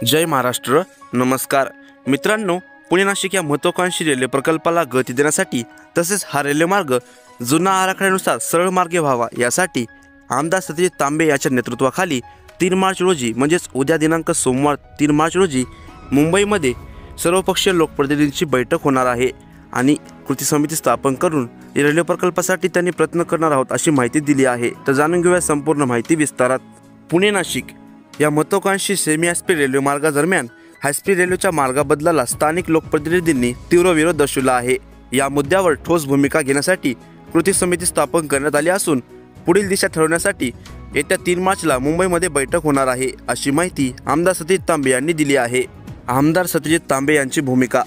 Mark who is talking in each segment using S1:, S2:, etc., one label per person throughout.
S1: जय महाराष्ट्र। नमस्कार मित्रांनो, पुणे नाशिक या महत्त्वाकांक्षी रेल्वे प्रकल्पाला गती देण्यासाठी तसेच हा रेल्वे मार्ग जुना आराखड्यानुसार सरळ मार्गे व्हावा यासाठी आमदार सत्यजित तांबे यांच्या नेतृत्वाखाली 3 मार्च रोजी म्हणजेच उद्या दिनांक सोमवार 3 मार्च रोजी मुंबईमध्ये सर्वपक्षीय लोकप्रतिनिधींची बैठक होणार आहे आणि कृती समिती स्थापन करून रेल्वे प्रकल्पासाठी त्यांनी प्रयत्न करणार आहोत अशी माहिती दिली आहे। तर जाणून घेऊया संपूर्ण माहिती विस्तारात। पुणे नाशिक या महत्त्वाकांक्षी सेमी हायस्पीड रेल्वे मार्गादरम्यान हायस्पीड रेल्वेच्या मार्गबदलाला स्थानिक लोकप्रतिनिधींनी तीव्र विरोध दर्शवला आहे। या मुद्द्यावर ठोस भूमिका घेण्यासाठी कृती समिती स्थापन करण्यात आली असून पुढील दिशा ठरवण्यासाठी येत्या 3 मार्चला मुंबईमध्ये बैठक होणार आहे अशी माहिती आमदार सत्यजित तांबे यांनी दिली आहे। आमदार सत्यजित तांबे यांची भूमिका: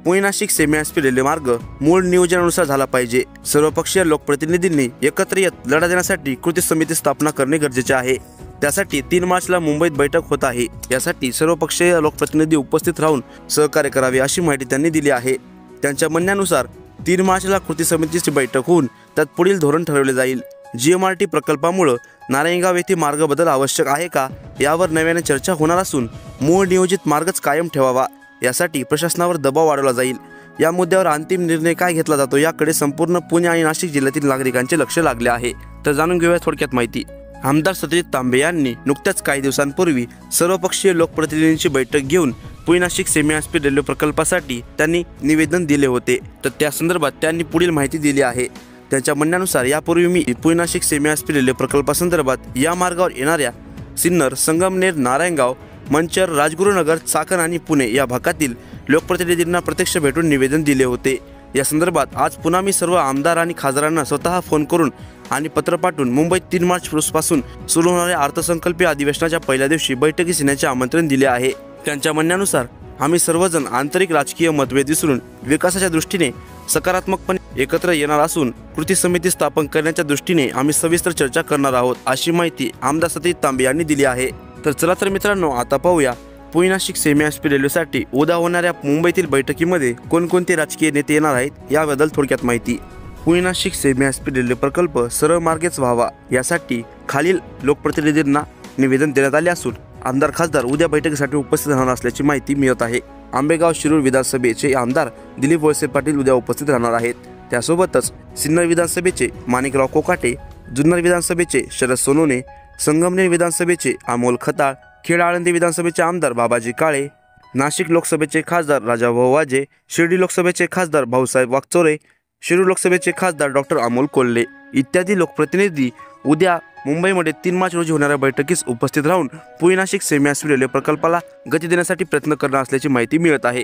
S1: Pune Nashik semi high speed railway मार्ग मूळ नियोजनानुसार झाला पाहिजे। सर्वपक्षीय लोकप्रतिनिधींनी एकत्र येत लढा देण्यासाठी कृती समिती स्थापना करणे गरजेचे आहे। त्यासाठी 3 मार्चला मुंबईत बैठक होत आहे। यासाठी सर्वपक्षीय लोकप्रतिनिधी उपस्थित राहून सहकार्य करावे अशी माहिती त्यांनी दिली आहे। त्यांच्या म्हणण्यानुसार 3 मार्चला कृती समितीची बैठक होऊन त्यात पुढील धोरण ठरवले जाईल। GMRT प्रकल्पामुळे नारायणगाव येथे मार्ग बदल आवश्यक आहे का यावर नव्याने चर्चा होणार असून मूळ नियोजित मार्गच कायम ठेवावा यासाठी प्रशासनावर दबाव वाढवला जाईल। या मुद्द्यावर अंतिम निर्णय काय घेतला जातो याकडे संपूर्ण पुणे आणि नाशिक जिल्ह्यातील नागरिकांचे लक्ष लागले आहे। तर जाणून घेऊया थोडक्यात माहिती। आमदार सत्यजित तांबे यांनी नुकत्याच काही दिवसांपूर्वी सर्वपक्षीय लोकप्रतिनिधींची बैठक घेऊन Pune Nashik semi high speed railway प्रकल्पासाठी त्यांनी निवेदन दिले होते। तर त्या संदर्भात त्यांनी पुढील माहिती दिली आहे। त्यांच्या म्हणण्यानुसार यापूर्वी मी Pune Nashik semi high speed railway प्रकल्पासंदर्भात या मार्गावर येणाऱ्या सिन्नर, संगमनेर, नारायणगाव, मंचर, राजगुरुनगर, चाकण आणि पुणे या भागातील लोकप्रतिनिधींना प्रत्यक्ष भेटून निवेदन दिले होते। या संदर्भात आज पुन्हा मी सर्व आमदार आणि खासदारांना स्वतः फोन करून आणि पत्र पाठवून मुंबईत 3 मार्च रोजपासून सुरू होणाऱ्या अर्थसंकल्पीय अधिवेशनाच्या पहिल्या दिवशी बैठकीस येण्याचे आमंत्रण दिले आहे। त्यांच्या म्हणण्यानुसार आम्ही सर्वजण आंतरिक राजकीय मतभेद विसरून विकासाच्या दृष्टीने सकारात्मकपणे एकत्र येणार असून कृती समिती स्थापन करण्याच्या दृष्टीने आम्ही सविस्तर चर्चा करणार आहोत अशी माहिती आमदार सत्यजित तांबे यांनी दिली आहे। तर चला तर मित्रांनो, आता पाहूया पुणे नाशिक सेमी हायस्पीड रेल्वेसाठी उद्या होणाऱ्या मुंबईतील बैठकीमध्ये कोणकोणते राजकीय नेते येणार आहेत याबद्दल थोडक्यात माहिती। Pune Nashik semi high speed railway प्रकल्प सरळ मार्गेच व्हावा यासाठी खालील लोकप्रतिनिधींना निवेदन देण्यात आले असून आमदार खासदार उद्या बैठकीसाठी उपस्थित राहणार असल्याची माहिती मिळत आहे। आंबेगाव शिरूर विधानसभेचे आमदार दिलीप वळसे पाटील उद्या उपस्थित राहणार आहेत। त्यासोबतच सिन्नर विधानसभेचे माणिकराव कोकाटे, जुन्नर विधानसभेचे शरद सोनवणे, संगमनेर विधानसभेचे अमोल खताळ, खेड आळंदी विधानसभेचे आमदार बाबाजी काळे, नाशिक लोकसभेचे खासदार राजाभाऊ वाजे, शिर्डी लोकसभेचे खासदार भाऊसाहेब वागचोरे, शिरूर लोकसभेचे खासदार डॉक्टर अमोल कोल्हे इत्यादी लोकप्रतिनिधी उद्या मुंबईमध्ये 3 मार्च रोजी होणाऱ्या बैठकीस उपस्थित राहून Pune Nashik semi high speed railway प्रकल्पाला गती देण्यासाठी प्रयत्न करणार असल्याची माहिती मिळत आहे।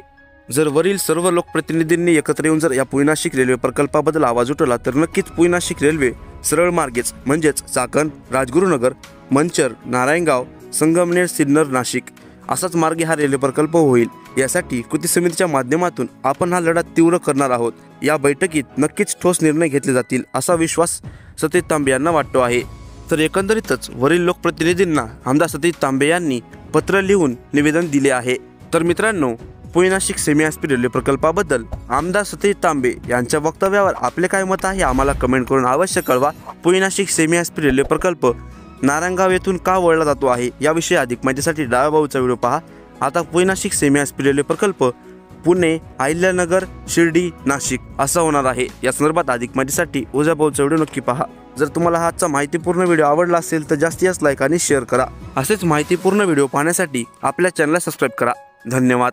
S1: जर वरील सर्व लोकप्रतिनिधींनी एकत्र येऊन जर या पुणे नाशिक रेल्वे प्रकल्पाबद्दल आवाज उठवला तर नक्कीच पुणे नाशिक रेल्वे सरळ मार्गेच म्हणजेच चाकण, राजगुरुनगर, मंचर, नारायणगाव, संगमनेर, सिन्नर, नाशिक असाच मार्गे हा रेल्वे प्रकल्प होईल। यासाठी कृती समितीच्या माध्यमातून आपण हा लढा तीव्र करणार आहोत। या बैठकीत नक्कीच ठोस निर्णय घेतले जातील असा विश्वास सत्यजित तांबे यांना वाटतो आहे। तर एकंदरीतच वरील लोकप्रतिनिधींना आमदार सत्यजित तांबे यांनी पत्र लिहून निवेदन दिले आहे। तर मित्रांनो, Pune Nashik semi high speed railway प्रकल्पाबद्दल आमदार सत्यजित तांबे यांच्या वक्तव्यावर आपले काय मत आहे आम्हाला कमेंट करून अवश्य कळवा। Pune Nashik semi high speed railway प्रकल्प नारायणगाव येथून का वळला जातो आहे याविषयी अधिक माहितीसाठी डाव्याबाजूचा व्हिडिओ पहा। आता Pune Nashik semi high speed railway प्रकल्प पुणे, अहिल्यानगर, शिर्डी, नाशिक असा होणार आहे। या संदर्भात अधिक माहितीसाठी उजव्याबाजूचा व्हिडिओ नक्की पहा। जर तुम्हाला हा आजचा माहितीपूर्ण व्हिडिओ आवडला असेल तर जास्तीत जास्त लाईक आणि शेअर करा। असेच माहितीपूर्ण व्हिडिओ पाहण्यासाठी आपल्या चॅनलला सबस्क्राईब करा। धन्यवाद।